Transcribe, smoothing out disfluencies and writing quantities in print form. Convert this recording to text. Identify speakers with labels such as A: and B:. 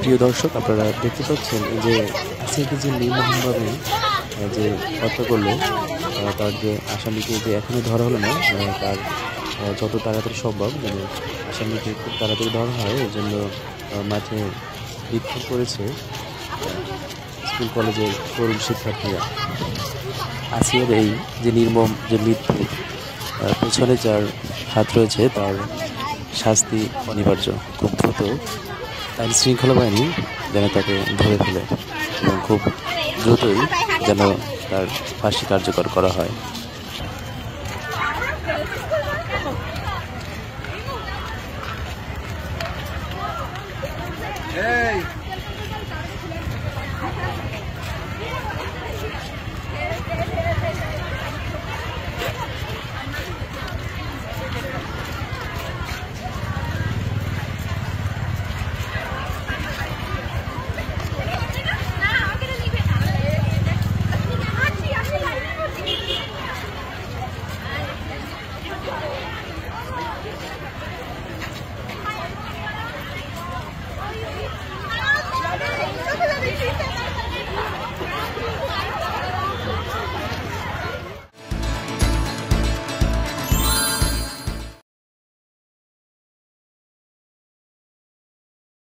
A: প্রিয় দর্শক, আপনারা দেখতে পাচ্ছেন এই যে আসিয়াকে যে নির্মমভাবে যে হত্যা করলো, তার যে আসামিকে যে এখনো ধরা হলো না, তার যত তাড়াতাড়ি সম্ভব যেন আসামিকে খুব তাড়াতাড়ি ধরা হয়, এই জন্য মাঠে বিক্ষোভ করেছে স্কুল কলেজের তরুণ শিক্ষার্থীরা। আসিয়ার এই যে নির্মম যে মৃত্যু, পেছনে যার হাত রয়েছে তার শাস্তি অনিবার্য। খুব দ্রুত আইন শৃঙ্খলা বাহিনী যেন তাকে ধরে ফেলে এবং খুব দ্রুতই যেন তার ফাঁসি কার্যকর করা হয়।
B: Hey!